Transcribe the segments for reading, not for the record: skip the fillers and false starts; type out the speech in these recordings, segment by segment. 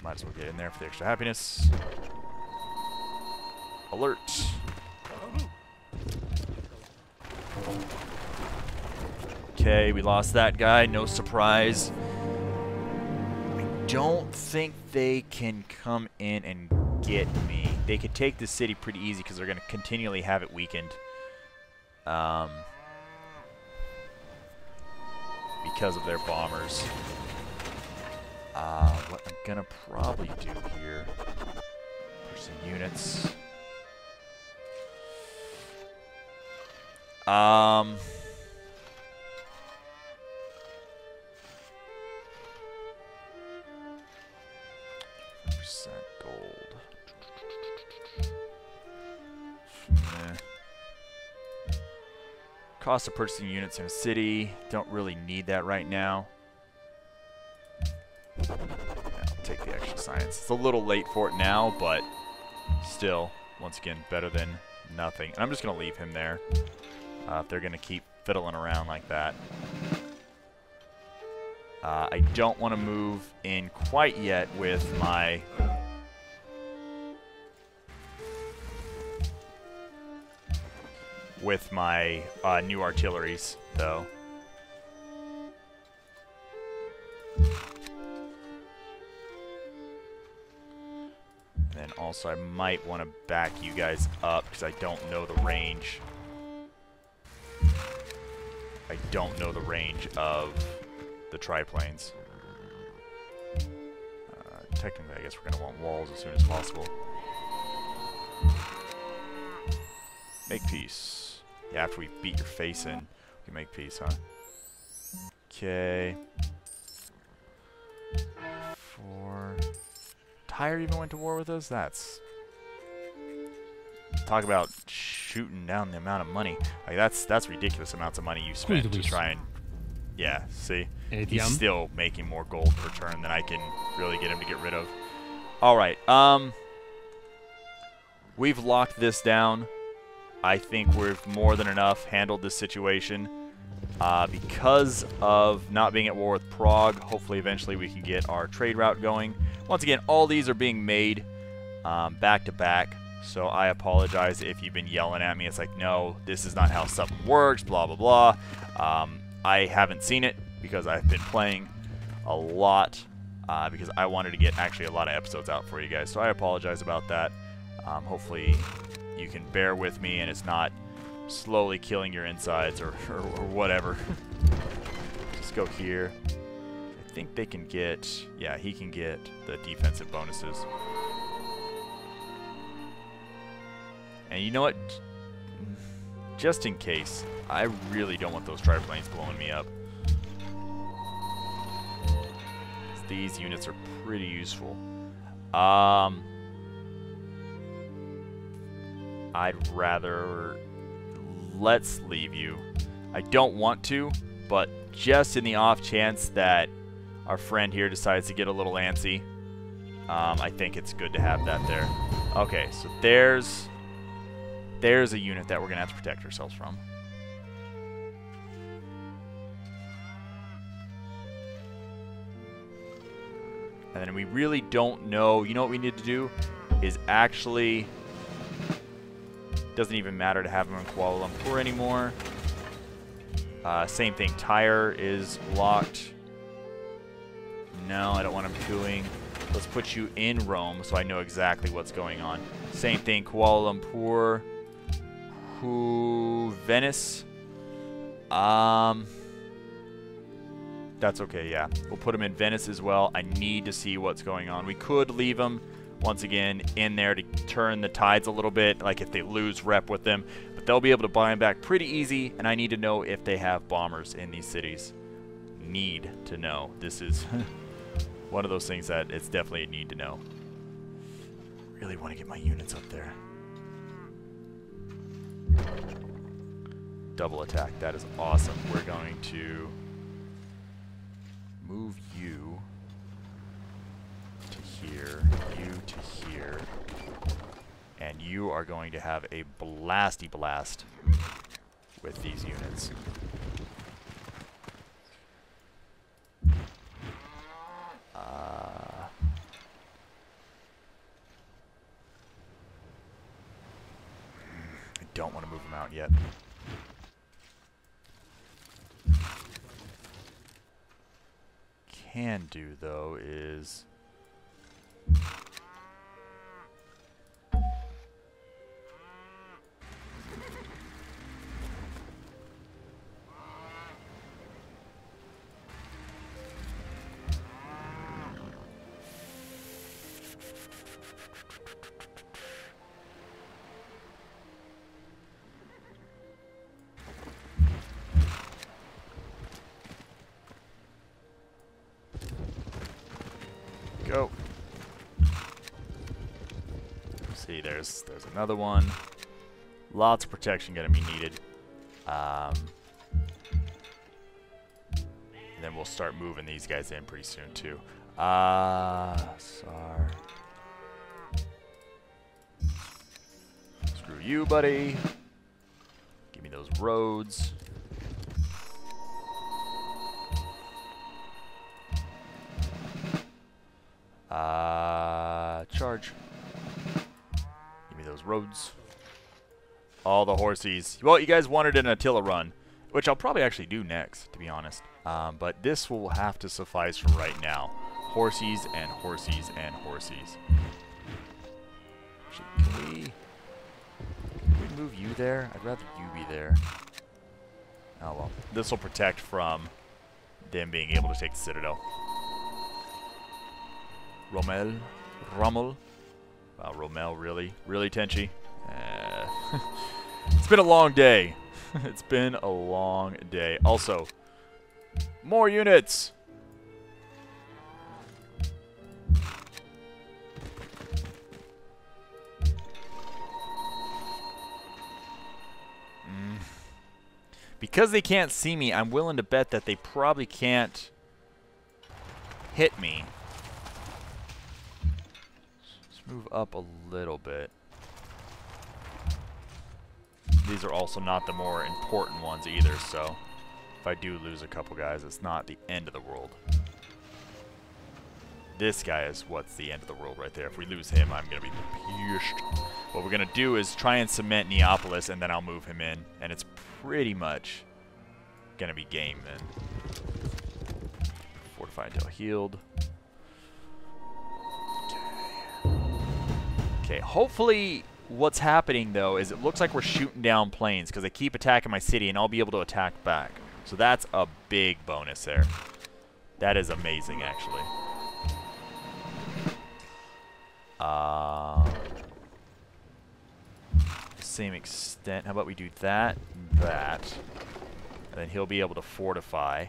Might as well get in there for the extra happiness. Alert. Okay, we lost that guy. No surprise. I don't think they can come in and get me. They could take the city pretty easy because they're going to continually have it weakened. Because of their bombers. What I'm going to probably do here, push some units. Gold. Cost of purchasing units in a city. Don't really need that right now. Yeah, I'll take the extra science. It's a little late for it now, but still, once again, better than nothing. And I'm just going to leave him there if they're going to keep fiddling around like that. I don't want to move in quite yet with my new artilleries, though. And then also I might want to back you guys up because I don't know the range. I don't know the range of the triplanes. Technically, I guess we're going to want walls as soon as possible. Make peace. Yeah, after we beat your face in, we can make peace, huh? Okay. 4. Tyre even went to war with us? That's... Talk about shooting down the amount of money. Like, that's ridiculous amounts of money you spend to try and... Yeah, see? He's still making more gold per turn than I can really get him to get rid of. Alright, we've locked this down. I think we've more than enough handled this situation. Because of not being at war with Prague, hopefully eventually we can get our trade route going. Once again, all these are being made back to back, so I apologize if you've been yelling at me. It's like, no, this is not how stuff works, blah, blah, blah. I haven't seen it because I've been playing a lot because I wanted to get actually a lot of episodes out for you guys, so I apologize about that. Hopefully you can bear with me and it's not slowly killing your insides or whatever. Just go here. I think they can get... Yeah, he can get the defensive bonuses. And you know what? Just in case, I really don't want those triplanes blowing me up. These units are pretty useful. I'd rather... Let's leave you. I don't want to, but just in the off chance that our friend here decides to get a little antsy, I think it's good to have that there. Okay, so there's a unit that we're going to have to protect ourselves from. And then we really don't know. You know what we need to do is actually... Doesn't even matter to have him in Kuala Lumpur anymore. Same thing. Tyre is locked. No, I don't want him doing. Let's put you in Rome so I know exactly what's going on. Same thing. Kuala Lumpur. Venice. That's okay, yeah. We'll put him in Venice as well. I need to see what's going on. We could leave him, once again, in there to turn the tides a little bit, like if they lose rep with them. But they'll be able to buy him back pretty easy, and I need to know if they have bombers in these cities. Need to know. This is one of those things that it's definitely a need to know. Really want to get my units up there. Double attack. That is awesome. We're going to move you to here, you to here, and you are going to have a blasty blast with these units. don't want to move him out yet. Can do, though, is... Go. See, there's another one. Lots of protection going to be needed. And then we'll start moving these guys in pretty soon too. Sar. Screw you, buddy. Give me those roads. Charge. Give me those roads. All the horsies. Well, you guys wanted an Attila run, which I'll probably actually do next, to be honest. But this will have to suffice for right now. Horsies and horsies and horsies. Actually, can we move you there? I'd rather you be there. Oh well. This will protect from them being able to take the Citadel. Rommel. Wow, Rommel, really? Really, Tenchi? It's been a long day. It's been a long day. Also, more units! Because they can't see me, I'm willing to bet that they probably can't hit me. Move up a little bit. These are also not the more important ones either, so if I do lose a couple guys, it's not the end of the world. This guy is what's the end of the world right there. If we lose him, I'm going to be pissed. What we're going to do is try and cement Neapolis, and then I'll move him in, and it's pretty much going to be game then. Fortify until healed. Okay, hopefully what's happening, though, is it looks like we're shooting down planes because they keep attacking my city, and I'll be able to attack back. So that's a big bonus there. That is amazing, actually. Same extent. How about we do that, that, and then he'll be able to fortify.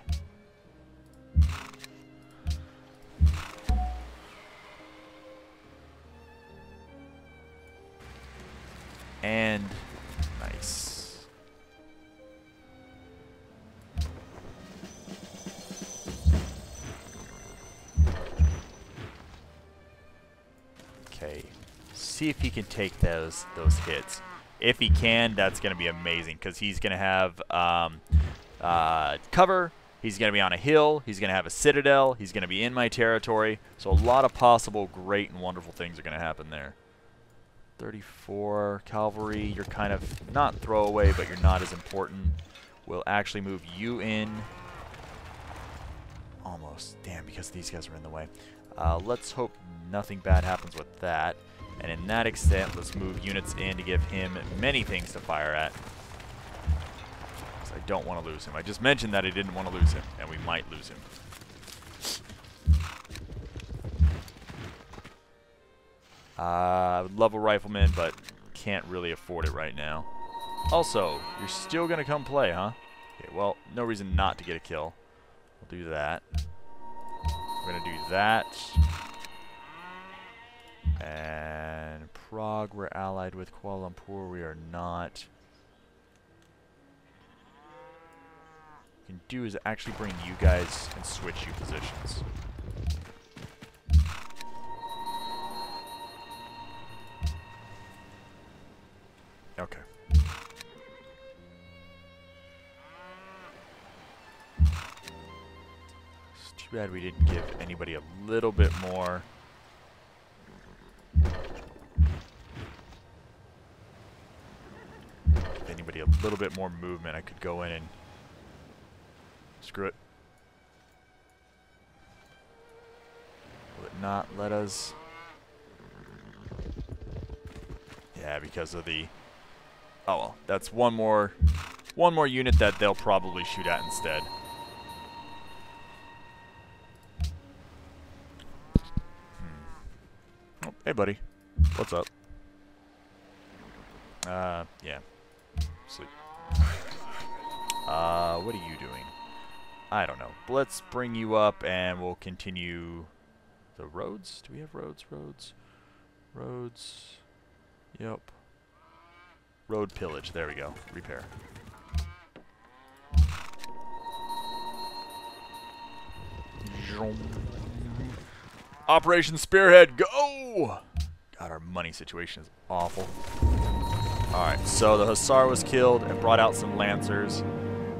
And nice. Okay. See if he can take those hits. If he can, that's going to be amazing because he's going to have cover. He's going to be on a hill. He's going to have a citadel. He's going to be in my territory. So a lot of possible great and wonderful things are going to happen there. 34 cavalry, you're kind of not throwaway, but you're not as important. We'll actually move you in. Almost. Damn, because these guys are in the way. Let's hope nothing bad happens with that. And in that extent, let's move units in to give him many things to fire at. Because I don't want to lose him. I just mentioned that I didn't want to lose him, and we might lose him. I would love a rifleman, but can't really afford it right now. Also, you're still going to come play, huh? Okay, well, no reason not to get a kill. We'll do that. We're going to do that. And Prague, we're allied with. Kuala Lumpur, we are not. What we can do is actually bring you guys and switch you positions. Okay. It's too bad we didn't give anybody a little bit more. anybody a little bit more movement, I could go in and screw it. Will it not let us? Yeah, because of the... Oh well, that's one more unit that they'll probably shoot at instead. Oh, hey buddy. What's up? Yeah. Sleep. What are you doing? I don't know. But let's bring you up and we'll continue the roads. Do we have roads? Roads. Yep. Road pillage. There we go. Repair. Operation Spearhead, go! God, our money situation is awful. Alright, so the Hussar was killed and brought out some Lancers.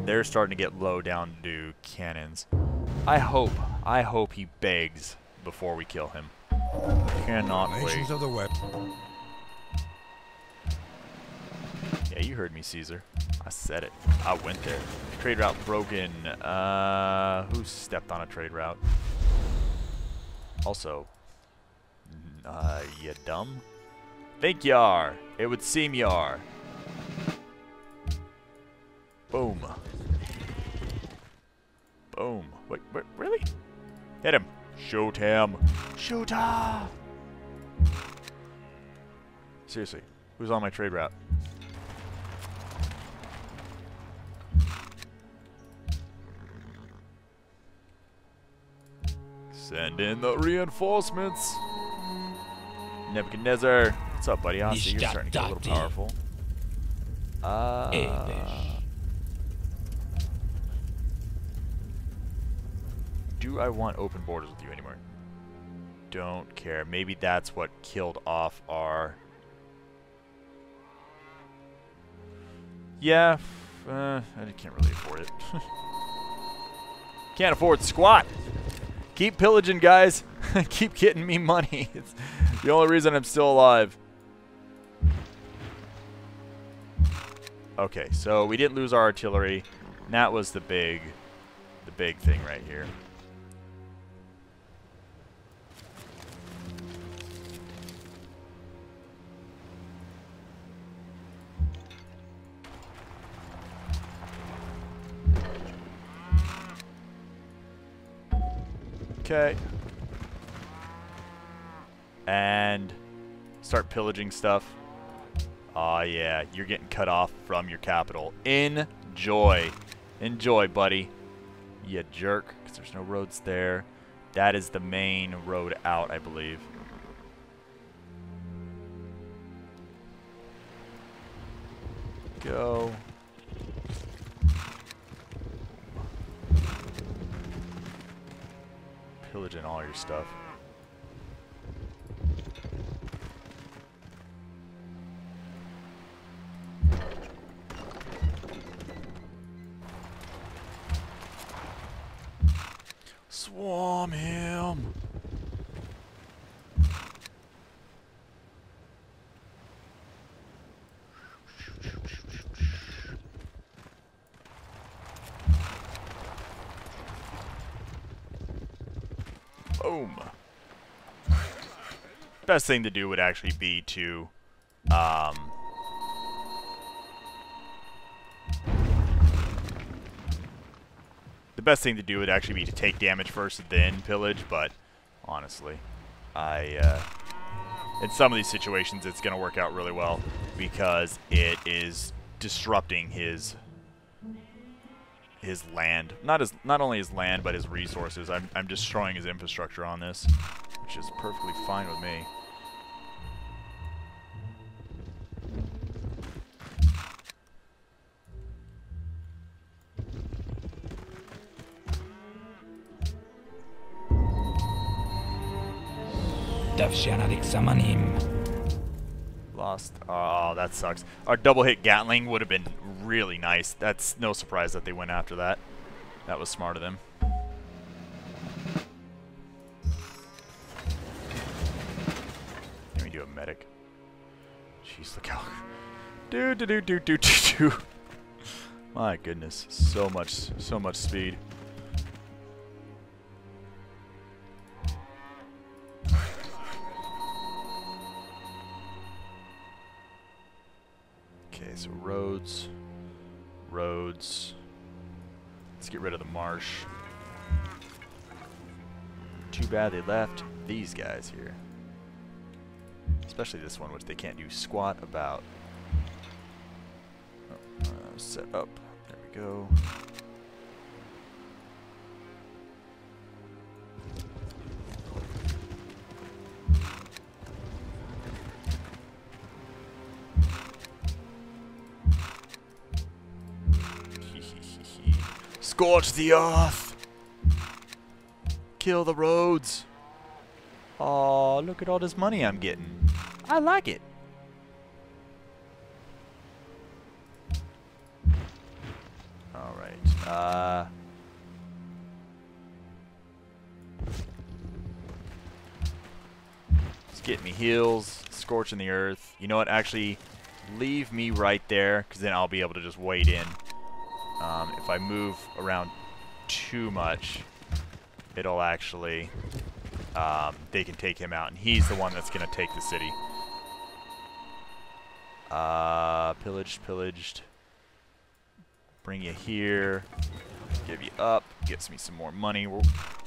They're starting to get low down to cannons. I hope he begs before we kill him. Cannot wait. Of the web. Yeah, you heard me, Caesar. I said it. I went there. Trade route broken. Who stepped on a trade route? Also, you dumb? Think you are. It would seem you are. Boom. Boom. Wait, really? Hit him. Shoot him. Shoot him. Seriously, who's on my trade route? Send in the reinforcements. Nebuchadnezzar. What's up, buddy? I see you're starting to get a little powerful. Do I want open borders with you anymore? Don't care. Maybe that's what killed off our... Yeah. I can't really afford it. Can't afford squat. Keep pillaging, guys. Keep getting me money. It's the only reason I'm still alive. Okay, so we didn't lose our artillery. And that was the big thing right here. Okay. And start pillaging stuff. Aw, yeah, you're getting cut off from your capital. Enjoy. Enjoy, buddy. You jerk, because there's no roads there. That is the main road out, I believe. Go. Pillaging all your stuff. Swarm him. Boom. Best thing to do would actually be to the best thing to do would actually be to take damage first and then pillage, but honestly, in some of these situations it's going to work out really well because it is disrupting his land. Not only his land, but his resources. I'm destroying his infrastructure on this, which is perfectly fine with me. Lost. Oh, that sucks. Our double hit Gatling would have been really nice. That's no surprise that they went after that. That was smart of them. Can we do a medic? Jeez, look how Do. My goodness, so much speed. Okay, so roads. Let's get rid of the marsh. Too bad they left these guys here. Especially this one, which they can't do squat about. Set up. There we go. Scorch the earth! Kill the roads! Aw, look at all this money I'm getting. I like it. Alright, let's get me heals, scorching the earth. You know what, actually, leave me right there, because then I'll be able to just wade in. If I move around too much, it'll actually, they can take him out, and he's the one that's going to take the city. Pillaged. Bring you here. Give you up. Gets me some more money. We're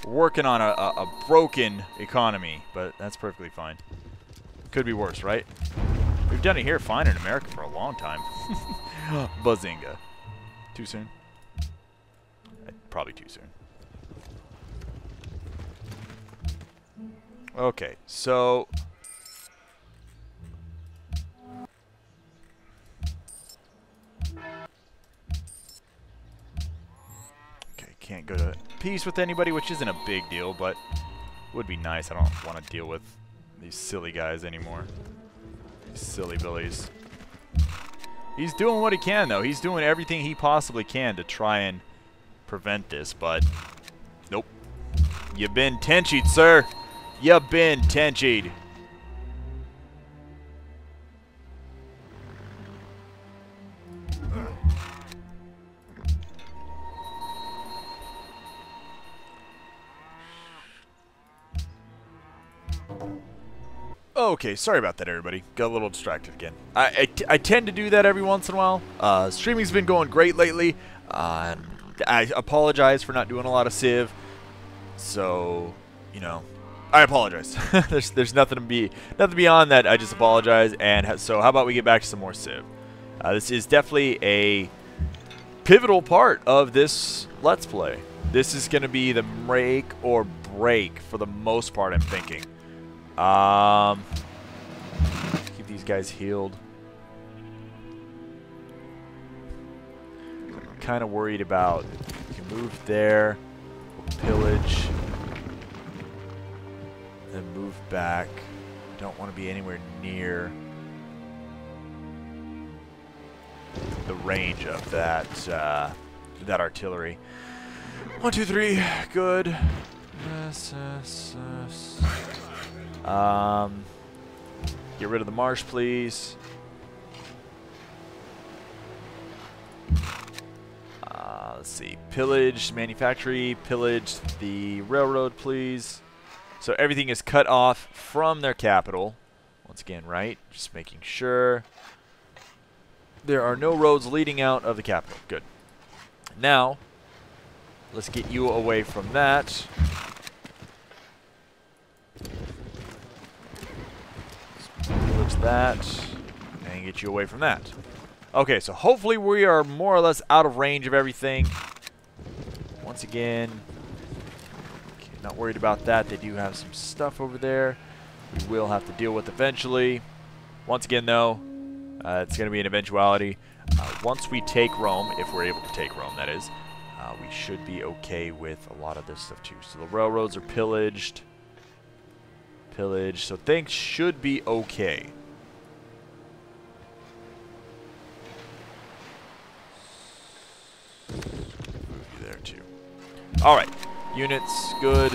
working on a broken economy, but that's perfectly fine. Could be worse, right? We've done it here fine in America for a long time. Bazinga. Too soon? Probably too soon. Okay, so... Okay, can't go to peace with anybody, which isn't a big deal, but would be nice. I don't want to deal with these silly guys anymore. These silly billies. He's doing what he can, though. He's doing everything he possibly can to try and prevent this, but nope. You've been tenchied, sir. You've been tenchied. Okay, sorry about that, everybody. Got a little distracted again. I tend to do that every once in a while. Streaming's been going great lately. I apologize for not doing a lot of Civ. So, you know, I apologize. there's nothing beyond that. I just apologize. And so, how about we get back to some more Civ? This is definitely a pivotal part of this Let's Play. This is going to be the make or break for the most part, I'm thinking. Keep these guys healed. I'm kind of worried about, you can move there, pillage, then move back. Don't want to be anywhere near the range of that that artillery. 1, 2, 3, good. Get rid of the marsh, please. Let's see. Pillage, manufactory, pillage the railroad, please. So everything is cut off from their capital. Once again, right? Just making sure. There are no roads leading out of the capital. Good. Now, let's get you away from that. That and get you away from that. Okay, so hopefully we are more or less out of range of everything. Once again, okay, not worried about that. They do have some stuff over there we will have to deal with eventually. Once again, though, it's going to be an eventuality. Once we take Rome, if we're able to take Rome, that is, we should be okay with a lot of this stuff too. So the railroads are pillaged. So things should be okay. Move you there too. Alright. Units, good.